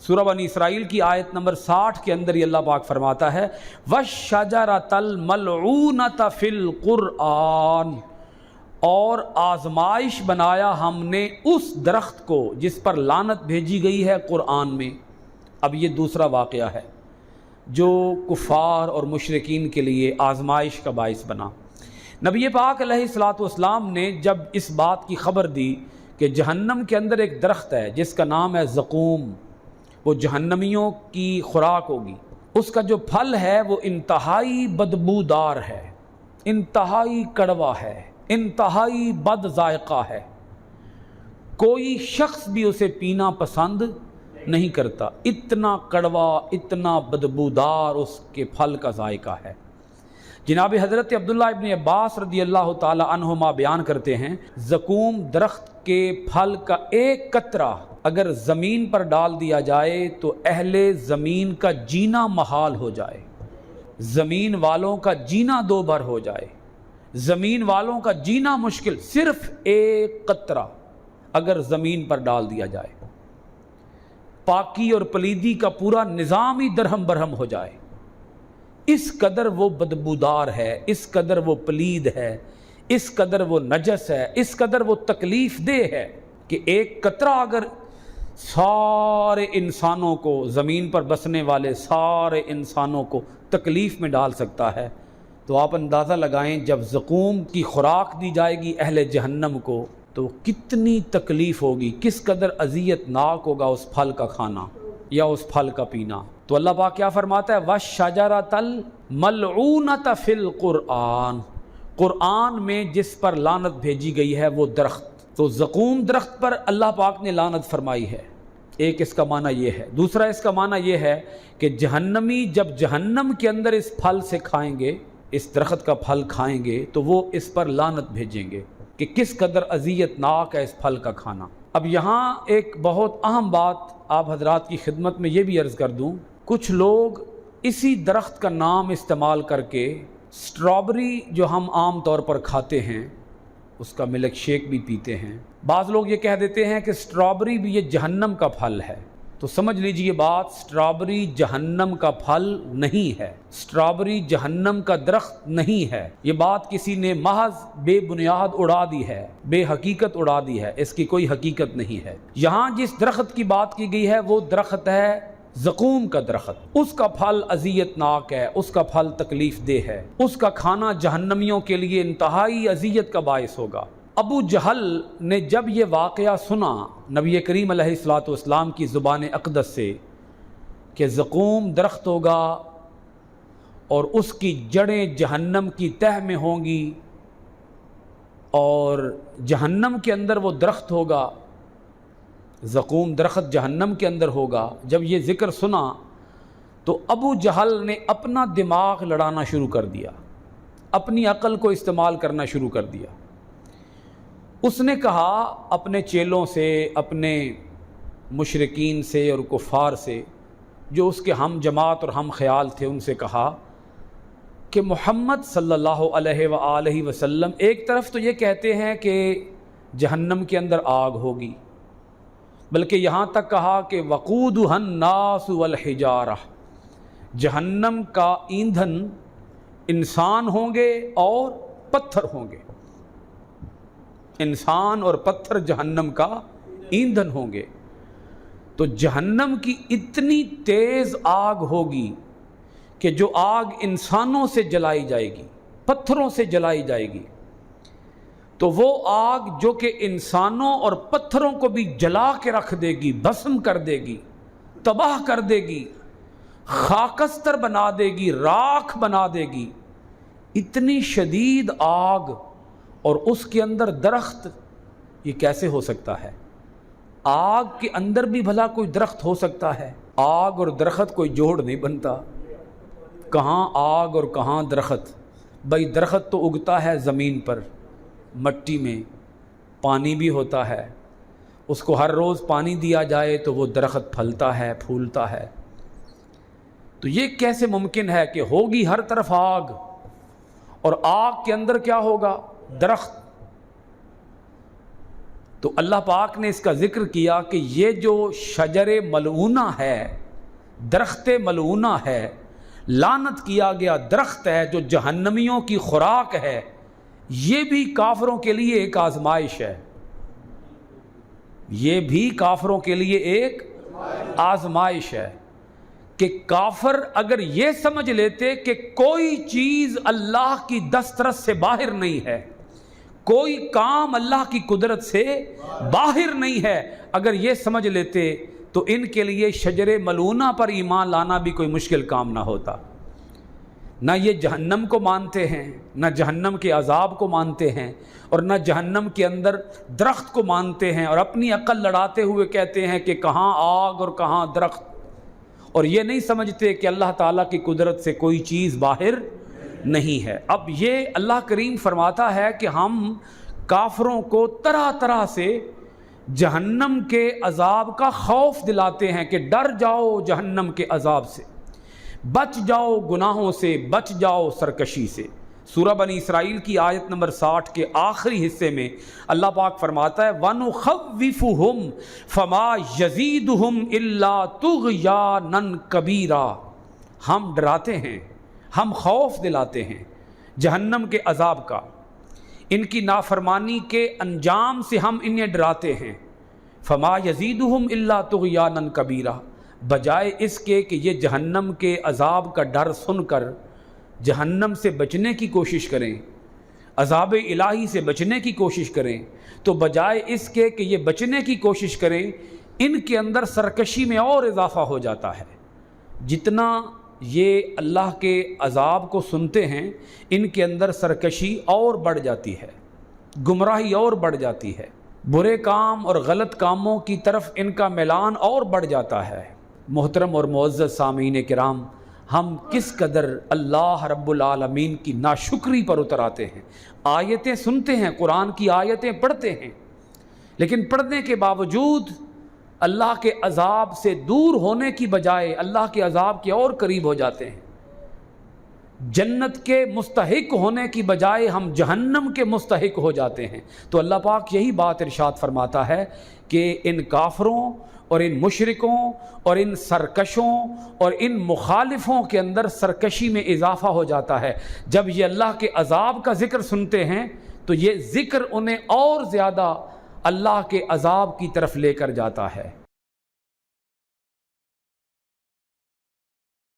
سورہ بنی اسرائیل کی آیت نمبر 60 کے اندر یہ اللہ پاک فرماتا ہے وَالشَّجَرَةَ الْمَلْعُونَةَ فِي الْقُرْآنِ، اور آزمائش بنایا ہم نے اس درخت کو جس پر لعنت بھیجی گئی ہے قرآن میں۔ اب یہ دوسرا واقعہ ہے جو کفار اور مشرکین کے لیے آزمائش کا باعث بنا۔ نبی پاک علیہ الصلاۃ والسلام نے جب اس بات کی خبر دی کہ جہنم کے اندر ایک درخت ہے جس کا نام ہے زقوم، وہ جہنمیوں کی خوراک ہوگی، اس کا جو پھل ہے وہ انتہائی بدبودار ہے، انتہائی کڑوا ہے، انتہائی بد ذائقہ ہے، کوئی شخص بھی اسے پینا پسند نہیں کرتا، اتنا کڑوا، اتنا بدبودار اس کے پھل کا ذائقہ ہے۔ جناب حضرت عبداللہ ابن عباس رضی اللہ تعالی عنہما بیان کرتے ہیں زقوم درخت کے پھل کا ایک قطرہ اگر زمین پر ڈال دیا جائے تو اہل زمین کا جینا محال ہو جائے، زمین والوں کا جینا دو بر ہو جائے، زمین والوں کا جینا مشکل، صرف ایک قطرہ اگر زمین پر ڈال دیا جائے، پاکی اور پلیدی کا پورا نظام ہی درہم برہم ہو جائے۔ اس قدر وہ بدبودار ہے، اس قدر وہ پلید ہے، اس قدر وہ نجس ہے، اس قدر وہ تکلیف دہ ہے کہ ایک قطرہ اگر سارے انسانوں کو، زمین پر بسنے والے سارے انسانوں کو تکلیف میں ڈال سکتا ہے، تو آپ اندازہ لگائیں جب زقوم کی خوراک دی جائے گی اہل جہنم کو تو کتنی تکلیف ہوگی، کس قدر اذیت ناک ہوگا اس پھل کا کھانا یا اس پھل کا پینا۔ تو اللہ پاک کیا فرماتا ہے وَالشَّجَرَةَ الْمَلْعُونَةَ فِي الْقُرْآنِ، قرآن میں جس پر لعنت بھیجی گئی ہے وہ درخت۔ تو زقوم درخت پر اللہ پاک نے لعنت فرمائی ہے، ایک اس کا معنی یہ ہے۔ دوسرا اس کا معنی یہ ہے کہ جہنمی جب جہنم کے اندر اس پھل سے کھائیں گے، اس درخت کا پھل کھائیں گے تو وہ اس پر لعنت بھیجیں گے کہ کس قدر اذیت ناک ہے اس پھل کا کھانا۔ اب یہاں ایک بہت اہم بات آپ حضرات کی خدمت میں یہ بھی عرض کر دوں، کچھ لوگ اسی درخت کا نام استعمال کر کے اسٹرابری جو ہم عام طور پر کھاتے ہیں اس کا ملک شیک بھی پیتے ہیں، بعض لوگ یہ کہہ دیتے ہیں کہ اسٹرابری بھی یہ جہنم کا پھل ہے۔ تو سمجھ لیجئے بات، اسٹرابری جہنم کا پھل نہیں ہے، اسٹرابری جہنم کا درخت نہیں ہے، یہ بات کسی نے محض بے بنیاد اڑا دی ہے، بے حقیقت اڑا دی ہے، اس کی کوئی حقیقت نہیں ہے۔ یہاں جس درخت کی بات کی گئی ہے وہ درخت ہے زقوم کا درخت، اس کا پھل اذیت ناک ہے، اس کا پھل تکلیف دہ ہے، اس کا کھانا جہنمیوں کے لیے انتہائی اذیت کا باعث ہوگا۔ ابو جہل نے جب یہ واقعہ سنا نبی کریم علیہ الصلوۃ والسلام کی زبان اقدس سے کہ زقوم درخت ہوگا اور اس کی جڑیں جہنم کی تہہ میں ہوں گی اور جہنم کے اندر وہ درخت ہوگا، زقوم درخت جہنم کے اندر ہوگا، جب یہ ذکر سنا تو ابو جہل نے اپنا دماغ لڑانا شروع کر دیا، اپنی عقل کو استعمال کرنا شروع کر دیا۔ اس نے کہا اپنے چیلوں سے، اپنے مشرکین سے اور کفار سے جو اس کے ہم جماعت اور ہم خیال تھے، ان سے کہا کہ محمد صلی اللہ علیہ وآلہ وسلم ایک طرف تو یہ کہتے ہیں کہ جہنم کے اندر آگ ہوگی، بلکہ یہاں تک کہا کہ وقودها الناس والحجارہ، جہنم کا ایندھن انسان ہوں گے اور پتھر ہوں گے، انسان اور پتھر جہنم کا ایندھن ہوں گے۔ تو جہنم کی اتنی تیز آگ ہوگی کہ جو آگ انسانوں سے جلائی جائے گی، پتھروں سے جلائی جائے گی، تو وہ آگ جو کہ انسانوں اور پتھروں کو بھی جلا کے رکھ دے گی، بھسم کر دے گی، تباہ کر دے گی، خاکستر بنا دے گی، راکھ بنا دے گی، اتنی شدید آگ، اور اس کے اندر درخت، یہ کیسے ہو سکتا ہے؟ آگ کے اندر بھی بھلا کوئی درخت ہو سکتا ہے؟ آگ اور درخت کوئی جوڑ نہیں بنتا، کہاں آگ اور کہاں درخت؟ بھائی درخت تو اگتا ہے زمین پر، مٹی میں، پانی بھی ہوتا ہے، اس کو ہر روز پانی دیا جائے تو وہ درخت پھلتا ہے، پھولتا ہے۔ تو یہ کیسے ممکن ہے کہ ہوگی ہر طرف آگ اور آگ کے اندر کیا ہوگا؟ درخت۔ تو اللہ پاک نے اس کا ذکر کیا کہ یہ جو شجر ملعونہ ہے، درخت ملعونہ ہے، لعنت کیا گیا درخت ہے جو جہنمیوں کی خوراک ہے، یہ بھی کافروں کے لیے ایک آزمائش ہے، یہ بھی کافروں کے لیے ایک آزمائش ہے کہ کافر اگر یہ سمجھ لیتے کہ کوئی چیز اللہ کی دسترس سے باہر نہیں ہے، کوئی کام اللہ کی قدرت سے باہر نہیں ہے، اگر یہ سمجھ لیتے تو ان کے لیے شجر ملعونہ پر ایمان لانا بھی کوئی مشکل کام نہ ہوتا۔ نہ یہ جہنم کو مانتے ہیں، نہ جہنم کے عذاب کو مانتے ہیں، اور نہ جہنم کے اندر درخت کو مانتے ہیں، اور اپنی عقل لڑاتے ہوئے کہتے ہیں کہ کہاں آگ اور کہاں درخت، اور یہ نہیں سمجھتے کہ اللہ تعالیٰ کی قدرت سے کوئی چیز باہر نہیں ہے۔ اب یہ اللہ کریم فرماتا ہے کہ ہم کافروں کو طرح طرح سے جہنم کے عذاب کا خوف دلاتے ہیں کہ ڈر جاؤ جہنم کے عذاب سے، بچ جاؤ گناہوں سے، بچ جاؤ سرکشی سے۔ سورہ بنی اسرائیل کی آیت نمبر 60 کے آخری حصے میں اللہ پاک فرماتا ہے وَنُخَوِّفُهُمْ فَمَا يَزِيدُهُمْ إِلَّا طُغْيَانًا كَبِيرًا، ہم ڈراتے ہیں، ہم خوف دلاتے ہیں جہنم کے عذاب کا، ان کی نافرمانی کے انجام سے ہم انہیں ڈراتے ہیں۔ فَمَا يَزِيدُهُمْ إِلَّا طُغْيَانًا كَبِيرًا، بجائے اس کے کہ یہ جہنم کے عذاب کا ڈر سن کر جہنم سے بچنے کی کوشش کریں، عذاب الہی سے بچنے کی کوشش کریں، تو بجائے اس کے کہ یہ بچنے کی کوشش کریں، ان کے اندر سرکشی میں اور اضافہ ہو جاتا ہے۔ جتنا یہ اللہ کے عذاب کو سنتے ہیں، ان کے اندر سرکشی اور بڑھ جاتی ہے، گمراہی اور بڑھ جاتی ہے، برے کام اور غلط کاموں کی طرف ان کا میلان اور بڑھ جاتا ہے۔ محترم اور معزز سامعین کرام، ہم کس قدر اللہ رب العالمین کی ناشکری پر اتر آتے ہیں۔ آیتیں سنتے ہیں، قرآن کی آیتیں پڑھتے ہیں، لیکن پڑھنے کے باوجود اللہ کے عذاب سے دور ہونے کی بجائے اللہ کے عذاب کے اور قریب ہو جاتے ہیں۔ جنت کے مستحق ہونے کی بجائے ہم جہنم کے مستحق ہو جاتے ہیں۔ تو اللہ پاک یہی بات ارشاد فرماتا ہے کہ ان کافروں اور ان مشرکوں اور ان سرکشوں اور ان مخالفوں کے اندر سرکشی میں اضافہ ہو جاتا ہے۔ جب یہ اللہ کے عذاب کا ذکر سنتے ہیں تو یہ ذکر انہیں اور زیادہ اللہ کے عذاب کی طرف لے کر جاتا ہے۔